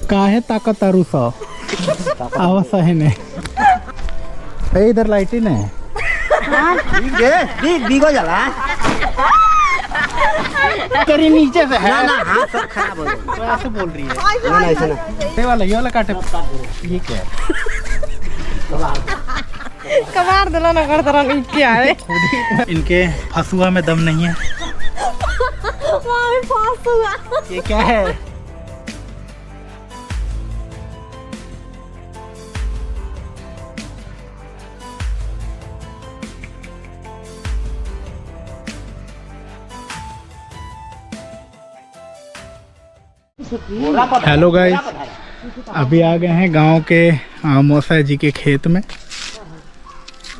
काहे ताकत तारू सा आवाज है ने इधर लाइटिन है बिगो जाला तेरी नीचे से है ना ना हाथ सब खराब हो तो ऐसे बोल रही है ना ना ऐसे ना ये वाला काटे ये क्या है कबार दिला ना कर तरह नहीं क्या है इनके फसुआ में दम नहीं है फसुआ ये क्या है हेलो गाइस, अभी आ गए हैं गांव के मौसा जी के खेत में,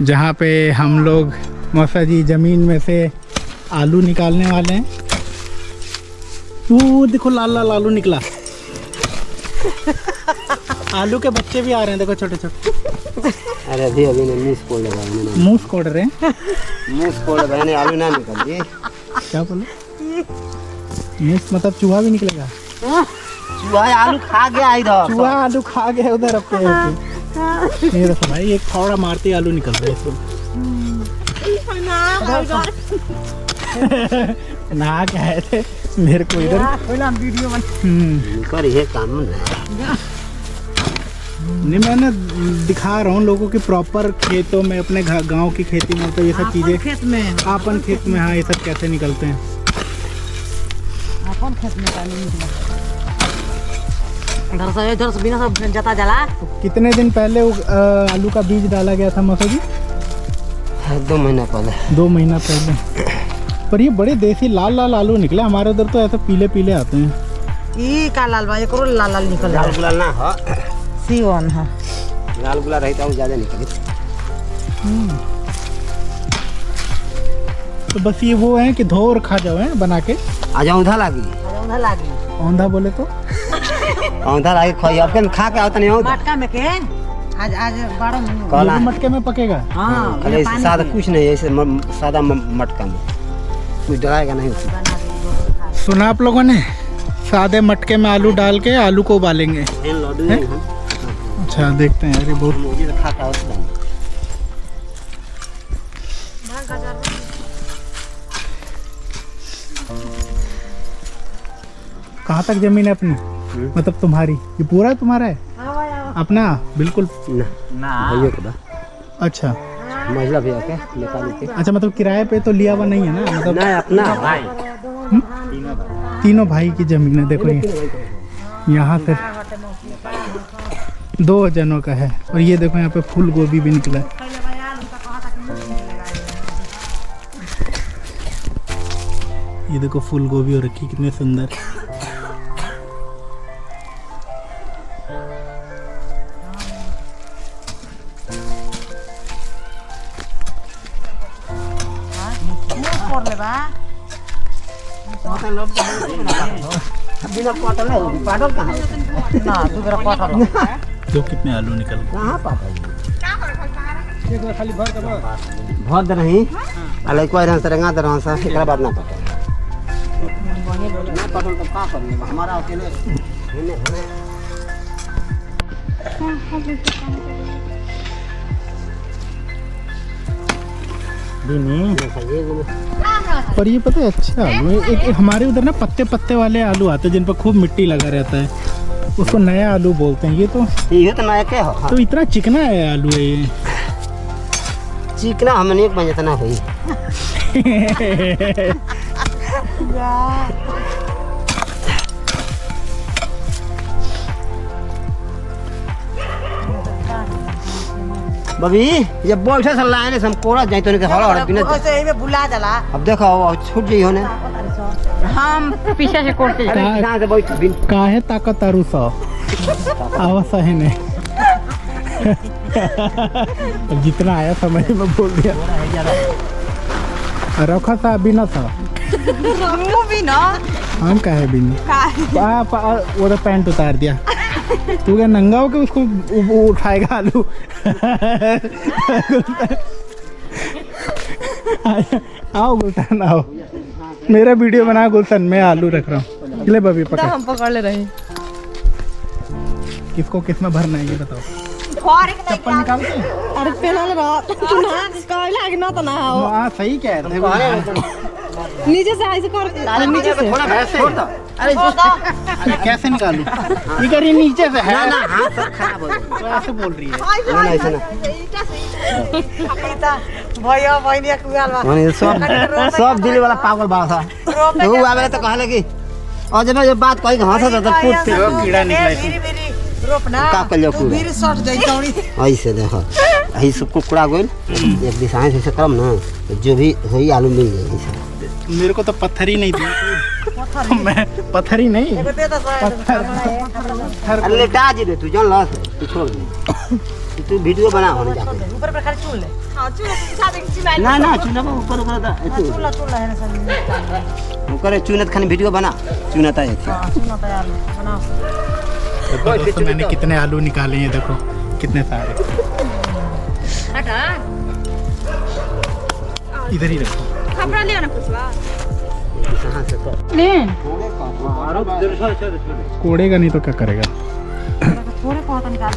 जहां पे हम लोग मौसा जी ज़मीन में से आलू निकालने वाले हैं। वो देखो लाल लाल आलू निकला। आलू के बच्चे भी आ रहे हैं, देखो छोटे छोटे। अरे अभी अभी ने मुंह कोड़ लगा मैंने मुंह कोड़ रहे हैं मुंह कोड़ मैंने आलू ना निकल ये क्या बोले मुंह मतलब चूहा भी निकलेगा। चूहा आलू खा गया इधर चूहा आलू खा गया उधर अपने ये देखो भाई, एक फावड़ा मारते आलू निकल रहे हैं इसमें। ना कहे थे मेरे को इधर वीडियो कर ये काम नहीं, मैंने दिखा रहा हूँ लोगों के प्रॉपर खेतों में, अपने गांव की खेती में तो ये सब चीजें खेत में अपन खेत में, हाँ ये सब कैसे निकलते हैं अपन खेत में पानी निकला इधर से बिना सब जाता जला। तो कितने दिन पहले वो आलू का बीज डाला गया था मौसा जी? 2 महीना पहले 2 महीना पहले। पर ये बड़े देसी लाल लाल आलू निकले, हमारे उधर तो ऐसे पीले पीले आते हैं। ई का लाल बा एको लाल लाल निकल लाल गुलाल ना हो सीवन है लाल गुलाल रहता है ज्यादा निकले। तो बस ये वो है कि धो और खा जाओ है बना के। आज औंधा लागी लागी औंधा बोले तो औंधा लागी खोई अपन खा के आवत नहीं औंधा मटका में के आज 12 महीने काला मटके में पकेगा। हां खाली सादा कुछ नहीं ऐसे सादा मटका में कुछ डराएगा नहीं उसमें। सुना आप लोगों ने, सादे मटके में आलू डाल के आलू को उबालेंगे। अच्छा देखते हैं यार, ये बहुत खा के आवत नहीं। कहाँ तक जमीन है अपनी? मतलब तुम्हारी ये पूरा तुम्हारा है अपना? बिल्कुल ना भैया का अच्छा महिला भैया के निकाल के। अच्छा मतलब किराए पे तो लिया हुआ नहीं है ना? मतलब नहीं अपना भाई तीनों भाई की जमीन है। देखो ये यहाँ से 2 जनों का है। और ये देखो यहाँ पे फूल गोभी भी निकला है। ये देखो फूल गोभी हो रखी कितने सुंदर। बिना पटल है पाटल कहाँ है ना दूसरा पटल दो कितने आलू निकल गए। कहाँ पाटल भर दे नहीं अलग कोई रहन तरंगा दे रहन सा एकरा बाद ना पटल ना पटल तो का करिए हमारा अकेले पर ये पता है अच्छा आलू है। एक हमारे उधर ना पत्ते पत्ते वाले आलू आते हैं जिन पर खूब मिट्टी लगा रहता है, उसको नया आलू बोलते हैं। ये तो नया के हो तो इतना चिकना है आलू है ये। चिकना हमने एक बजे तना हुई बबी ये बैठे से लाने से हम कोड़ा जाई तो नहीं हड़ा हड़ा बिना ऐसे ही में बुला जला। अब देखो अब छूट गई होने हम पीछे से कोड़ते अरे कहां से बैठ बिन काहे ताकत तारू सा आवाज है ने जितना आया समझ में बोल दिया। रखा था बिना था हमको भी ना हम काहे बिना वो तो पैंट उतार दिया। तू क्या नंगा हो के उसको उठाएगा आलू? आओ गुलशन आओ, मेरा वीडियो बना गुलशन, मैं आलू रख रहा हूँ। ले बबी पकड़, हम पकड़ ले रहे। किसको किस में भरना है ये बताओ। चप्पल निकालते हैं। अरे पेनल रहा तू ना कोई लाग ना तो ना हो हाँ सही कह रहे थे। नीचे से ऐसे कर नीचे से ऐसे अरे अरे कैसे निकालूं? ये करिए नीचे से है ना ना हाथ सब खराब हो गया। तो ऐसे बोल रही है। ना ना ऐसे ना भैया बहनिया कुआल बा माने सब दिल वाला पागल बा था। तो वो आवे तो कहले कि और जब ये बात कही हंसा तो फूट पे कीड़ा निकला इसमें। रोपना का कर लियो पूरा फिर शॉट जाई तौड़ी ऐसे देखो ऐसे सब कुकड़ा गोल एक दिशा से करम ना तो जो भी होई आलू मिल जाए ऐसे। मेरे को तो पत्थर ही नहीं दिया तो मैं पत्थर ही नहीं अरे लेटा जी दे तू जान ला तू छोड़ दे तू वीडियो बना होने जाके ऊपर पे खाली चूल ले हां चूल दिखा दे कि ना ना चुना ऊपर ऊपर दा चूल चूल है ना सब ऊपर चुनत खाली वीडियो बना चुनता है चूल तैयार बनाओ। देखो दोस्तों मैंने कितने आलू निकाले हैं देखो कितने सारे। हटा इधर ही रखो। कपड़ा ले आना पुष्पा ले कोड़ेगा नहीं तो क्या करेगा। थोड़े को तो निकाल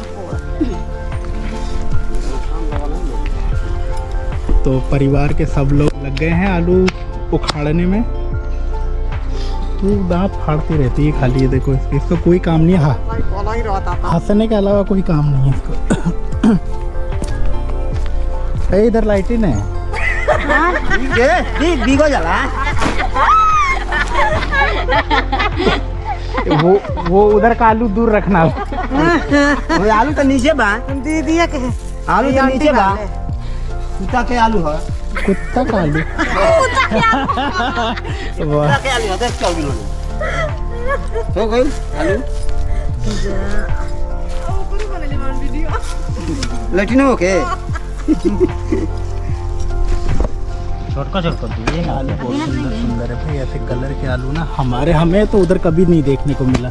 तो परिवार के सब लोग लग गए हैं आलू उखाड़ने में। तू दांत फाड़ती रहती है खाली। ये देखो इसको कोई काम नहीं है। बोला ही रहता था हंसने के अलावा कोई काम नहीं है इसको। ए, इधर लाइटिन है। ये बिगो जाला वो उधर का आलू दूर रखना। वो आलू तो नीचे बा दी दिया के आलू तो नीचे बा कुत्ता के आलू है कुत्ता का आलू। कुत्ता के आलू है देख क्या किलो हो गई आलू लटिनो के छोटका ये आलू बहुत सुंदर सुंदर है भाई। ऐसे कलर के आलू ना हमें तो उधर कभी नहीं देखने को मिला।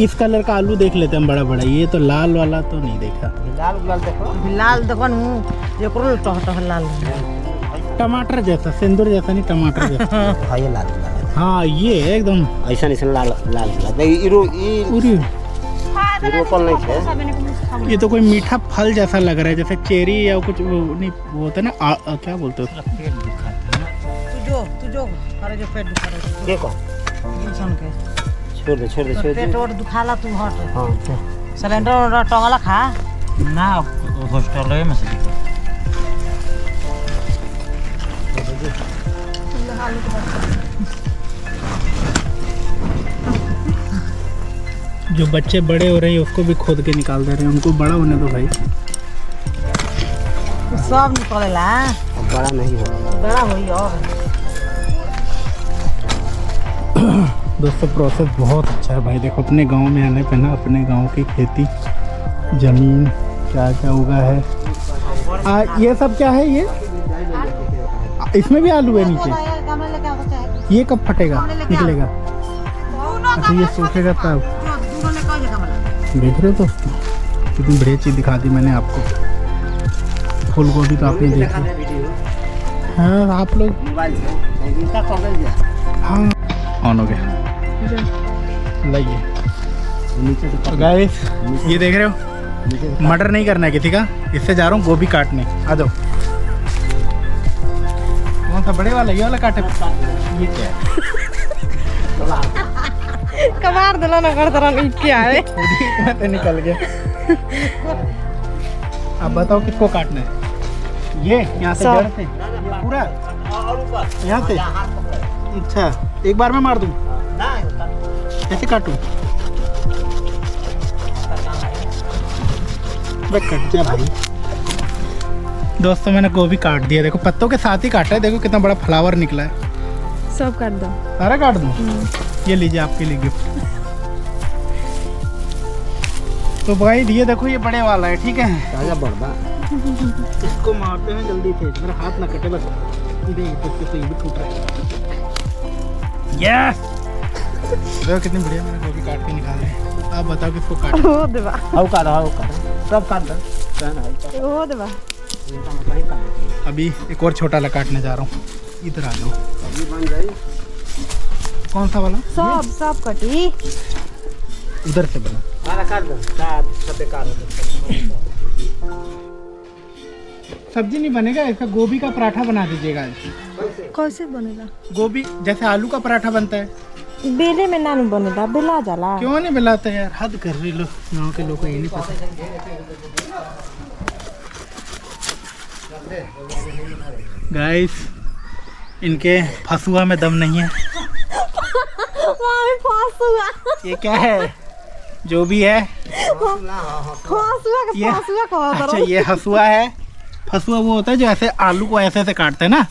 इस कलर का आलू देख लेते हैं बड़ा बड़ा। ये तो लाल वाला तो नहीं देखा। लाल लाल देखो लाल देखो नु ये करो टह लाल टमाटर जैसा सिंदूर जैसा नहीं टमाटर जैसा। हाँ ये लाल लाल हाँ ये एकदम ऐसा नहीं लाल लाल लाल इरो पूरी। कौन नहीं है ये तो कोई मीठा फल जैसा लग रहा है जैसे चेरी या कुछ वो नहीं वो होता है ना क्या बोलते हो तू जो करे जो पेट दुखा रहा देखो सुन के छोड़ दे छोड़ दे छोड़ दे पेट और दुखाला तू हट हाँ सिलेंडर टंगला खा ना हॉस्टल में से जो बच्चे बड़े हो रहे हैं उसको भी खोद के निकाल दे रहे हैं। उनको बड़ा होने दो भाई। सब निकलेला अब बड़ा नहीं होगा बड़ा होई और दोस्तों प्रोसेस बहुत अच्छा है भाई। देखो अपने गांव में आने पे ना अपने गांव की खेती जमीन क्या क्या उगा है। ये सब क्या है ये इसमें भी आलू है नीचे। गमले लेके आओ चाहे ये कब फटेगा निकलेगा? अच्छा ये सूखेगा तब। दूर लेके आओ गमला देख रहे हो दोस्तों कितनी बढ़िया चीज़ दिखा दी मैंने आपको। फूल गोभी तो आपने देखी। हाँ आप लोग हाँ ऑन हो गया। लाइए तो गाइस ये देख रहे हो मटर नहीं करना है किसी का। इससे जा रहा हूँ गोभी काटने। आ जाओ। कौन सा बड़े वाला ये वाला काटे? ये क्या है? कबार दिला ना कर तरह क्या है मैं तो निकल गया। अब बताओ किसको काटना है? ये यहाँ से जड़ से पूरा यहाँ से। अच्छा एक बार में मार दूँ? कैसे काटूँ? कट जा भाई। दोस्तों मैंने गोभी काट दिया। देखो पत्तों के साथ ही काटा है। देखो कितना बड़ा फ्लावर निकला है। सब काट दो सारा काट दूँ? ये लीजिए आपके लिए गिफ्ट। तो भाई ये देखो ये बड़े वाला है ठीक है। ताजा बड़बा इसको मारते हैं जल्दी से। मेरा हाथ ना कटे बस। ये तो ये भी टूट रहा है। यस देखो कितनी बढ़िया मैंने गोभी काट के निकाले हैं। आप बताओ किसको काट? हो देबा हाउ का सब काट दो कहना है हो देबा। अभी एक और छोटा वाला काटने जा रहा हूँ। इधर आ जाओ। ये बन जाए कौन सा वाला? सब कटी उधर से बना। मारा कर दो सब बेकार हो गया। सब्जी नहीं बनेगा, इसका गोभी का पराठा बना दीजिएगा आज। कैसे बनेगा? गोभी जैसे आलू का पराठा बनता है। बेले में ना बनेगा, बेला जाला। क्यों नहीं बेलाते यार, हद कर रही लो, गाँव के लोग को ये नहीं पता। गाइस इनके फसुआ में दम नहीं है। ये क्या है? जो भी है ये, अच्छा ये हसुआ है। फसुआ वो होता है जो ऐसे आलू को ऐसे ऐसे काटते हैं ना,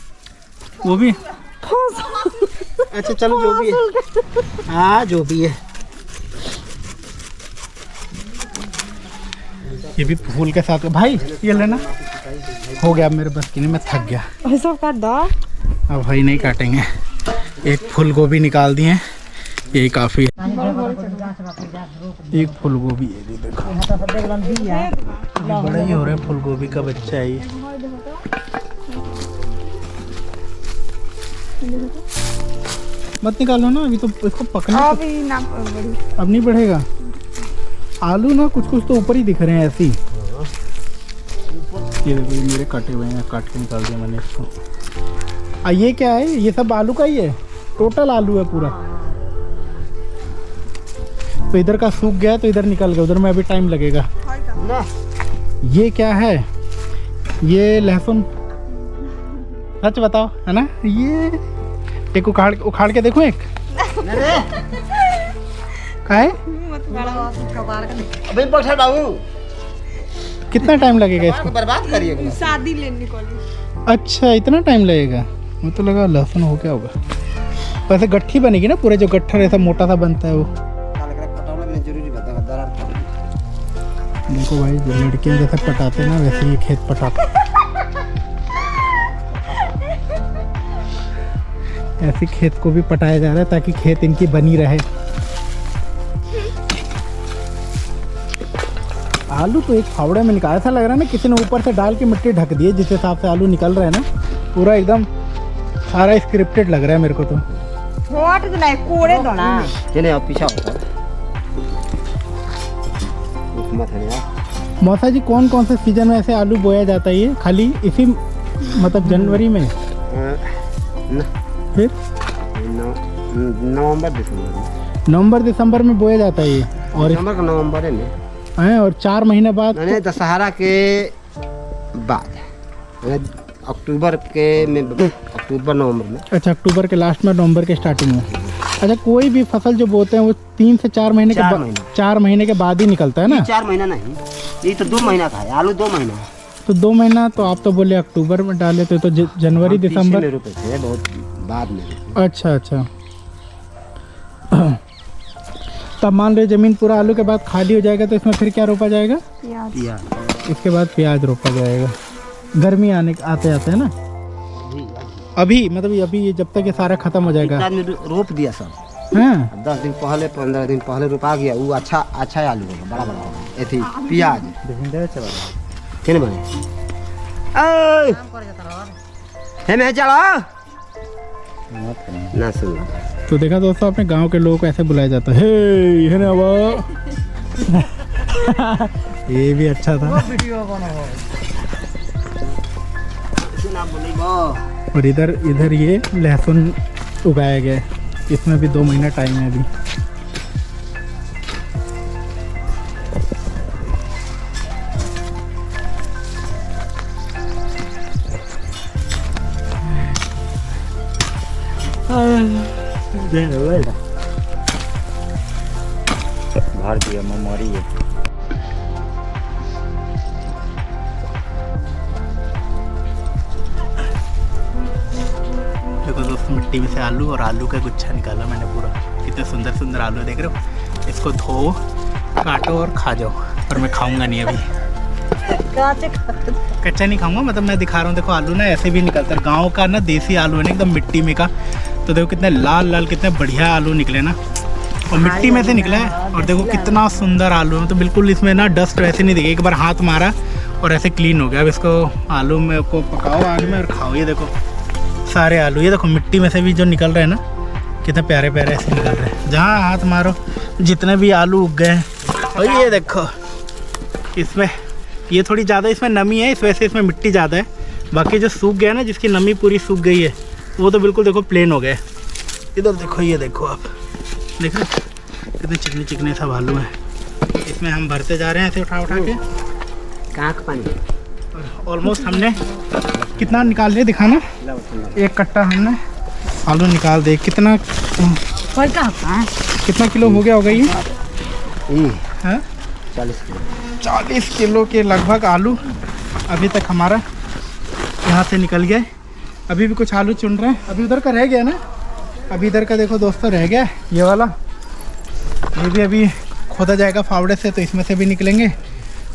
वो भी। अच्छा चलो जो भी है, हाँ जो भी है। ये भी फूल के साथ भाई ये लेना। हो गया मेरे बस की नहीं, मैं थक गया। सब काट दो। अब भाई नहीं काटेंगे, एक फूल गोभी निकाल दिए, यही काफी है। एक फूल गोभी है, ये देखो बड़ा ही हो रहा है, फूल गोभी का बच्चा है ये। मत निकालो ना, अभी तो इसको पकड़ना। अब नहीं बढ़ेगा। आलू ना कुछ कुछ तो ऊपर ही दिख रहे हैं ऐसे ही। ये देखो ये मेरे कटे हुए हैं, काट के निकाल दिया मैंने इसको। ये क्या है? ये सब आलू का ही है, टोटल आलू है पूरा। तो इधर का सूख गया तो इधर निकल गया, उधर में अभी टाइम लगेगा। ये क्या है? ये लहसुन। सच बताओ, है ना? ये एक उखाड़ के देखो एक। क्या है? अबे बैठा बाबू, कितना टाइम लगेगा इसको? बर्बाद करिए। शादी लेने को अच्छा इतना टाइम लगेगा, मुझे तो लगा लहसुन हो क्या होगा। वैसे गट्ठी बनेगी ना, पूरा जो गट्ठर ऐसा मोटा सा बनता है वो। देखो भाई, जो लड़कियां जैसे पटाते ना वैसे ये खेत पटाते। ऐसे खेत को भी पटाया जा रहा है ताकि खेत इनकी बनी रहे। आलू तो एक फावड़े में निकाला, ऐसा लग रहा है ना किसी ने ऊपर से डाल के मिट्टी ढक दी है, जिस हिसाब से आलू निकल रहा है ना, पूरा एकदम सारा स्क्रिप्टेड लग रहा है मेरे को तो। कोड़े दो ना। चले आप पीछा होता मौसा जी कौन कौन से सीजन में ऐसे आलू बोया जाता है? ये खाली इसी मतलब जनवरी में? फिर नवंबर दिसंबर में बोया जाता है ये। और नवंबर में हैं, और 4 महीने बाद दशहरा के बाद, अक्टूबर के में, अक्टूबर नवंबर में। अच्छा अक्टूबर के लास्ट में, नवंबर के स्टार्टिंग में। अच्छा कोई भी फसल जो बोते हैं वो 3 से 4 महीने के 4 महीने के बाद ही निकलता है ना? 4 महीना नहीं, ये तो 2 महीना का है। आलू 2 महीना। तो 2 महीना तो आप तो बोले अक्टूबर में डाले तो जनवरी दिसंबर रुपए थे, बहुत बाद में। अच्छा अच्छा। तब मान लो जमीन पूरा आलू के बाद खाली हो जाएगा तो इसमें फिर क्या रोपा जाएगा? प्याज। इसके बाद प्याज रोपा जाएगा। गर्मी आते है ना? अभी मतलब अभी ये जब तक ये सारा खत्म हो जाएगा। रोप दिया सब। हाँ 10 दिन पहले 15 दिन पहले रोपा गया, वो अच्छा आलू होगा, बड़ा बड़ा होगा। एथी प्याज केने बने हे मैं चलो ना सुन। तो देखा दोस्तों, अपने गांव के लोगों को ऐसे बुलाया जाता है, हे ना वो। ये भी अच्छा था। और इधर ये लहसुन उगाया गया है, इसमें भी 2 महीना टाइम है अभी। भारतीय मेमोरी है। देखो दोस्तों, मिट्टी में से आलू और आलू का गुच्छा निकाला मैंने पूरा। कितने सुंदर सुंदर आलू देख रहे हो। इसको धो, काटो और खा जाओ। पर मैं खाऊंगा नहीं अभी, कच्चा नहीं खाऊंगा। मतलब मैं दिखा रहा हूँ, देखो आलू ना ऐसे भी निकलता है। गाँव का ना देसी आलू है ना, एकदम मिट्टी में का। तो देखो कितने लाल लाल, कितने बढ़िया आलू निकले ना, और मिट्टी में से निकला है। और देखो कितना सुंदर आलू है, तो बिल्कुल इसमें ना डस्ट वैसे नहीं दिखे। एक बार हाथ मारा और ऐसे क्लीन हो गया। अब इसको आलू में को पकाओ आग में और खाओ। ये देखो सारे आलू, ये देखो मिट्टी में से भी जो निकल रहे हैं ना, कितने प्यारे प्यारे ऐसे निकल रहे हैं। जहाँ हाथ मारो जितने भी आलू उग गए और ये देखो इसमें ये थोड़ी ज़्यादा इसमें नमी है, इस वजह से इसमें मिट्टी ज़्यादा है। बाकी जो सूख गया ना, जिसकी नमी पूरी सूख गई है, वो तो बिल्कुल देखो प्लेन हो गए। इधर देखो, ये देखो आप देख रहे कितने चिकने चिकने सब आलू हैं। इसमें हम भरते जा रहे हैं ऐसे उठा उठा के। कहाँ का पानी? ऑलमोस्ट हमने कितना निकाल लिया दिखाना, 1 कट्टा हमने आलू निकाल दे। कितना कितना किलो हो गया होगा ये? हाँ 40 किलो के लगभग आलू अभी तक हमारा यहाँ से निकल गया। अभी भी कुछ आलू चुन रहे हैं, अभी उधर का रह गया ना। अभी इधर का देखो दोस्तों रह गया ये वाला, ये भी अभी खोदा जाएगा फावड़े से, तो इसमें से भी निकलेंगे।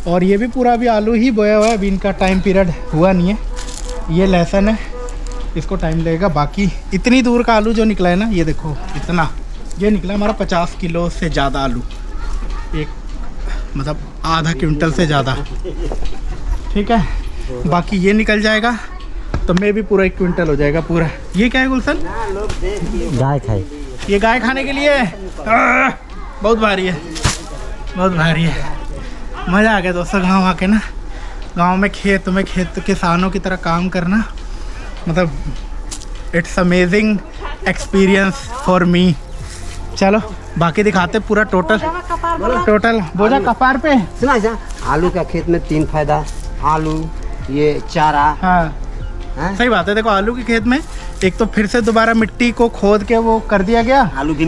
और ये भी पूरा अभी आलू ही बोया हुआ है, अभी इनका टाइम पीरियड हुआ नहीं है। ये लहसुन है, इसको टाइम लगेगा। बाकी इतनी दूर का आलू जो निकला है ना, ये देखो इतना, ये निकला हमारा 50 किलो से ज़्यादा आलू, एक मतलब आधा क्विंटल से ज़्यादा, ठीक है। बाकी ये निकल जाएगा तो मैं भी पूरा 1 क्विंटल हो जाएगा पूरा। ये क्या है गुलशन? गाय खाए। ये गाय खाने के लिए बहुत भारी है, बहुत भारी है। मज़ा आ गया दोस्तों गांव आके ना। गांव में खेत किसानों की तरह काम करना, मतलब it's amazing experience for me. चलो बाकी दिखाते पूरा टोटल बोझा कपार पे। सुना आलू का खेत में 3 फायदा, आलू, ये चारा। हाँ सही बात है। देखो आलू के खेत में एक तो फिर से दोबारा मिट्टी को खोद के वो कर दिया गया, आलू भी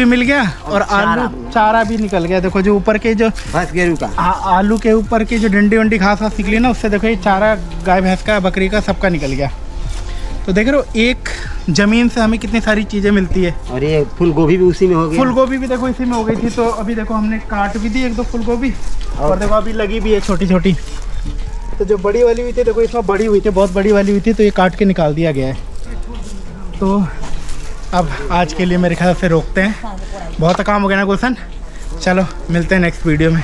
मिल गया और आलू चारा भी निकल गया। देखो जो ऊपर के जो भैंस गेरू का आलू के ऊपर की जो डंडी वंडी घास वास निकली ना, उससे देखो ये चारा गाय भैंस का बकरी का सबका निकल गया। तो देख रहे हो एक जमीन से हमें कितनी सारी चीज़ें मिलती है। और ये फूल गोभी भी उसी में हो गई। फूल गोभी भी देखो इसी में हो गई थी। तो अभी देखो हमने काट भी दी 1-2 फूल गोभी, और देखो अभी लगी भी है छोटी छोटी। तो जो बड़ी वाली हुई थी देखो इसमें बड़ी हुई थी, बहुत बड़ी वाली हुई थी, तो ये काट के निकाल दिया गया है। तो अब आज के लिए मेरे ख्याल से रोकते हैं, बहुत काम हो गया ना गुलशन। चलो मिलते हैं नेक्स्ट वीडियो में।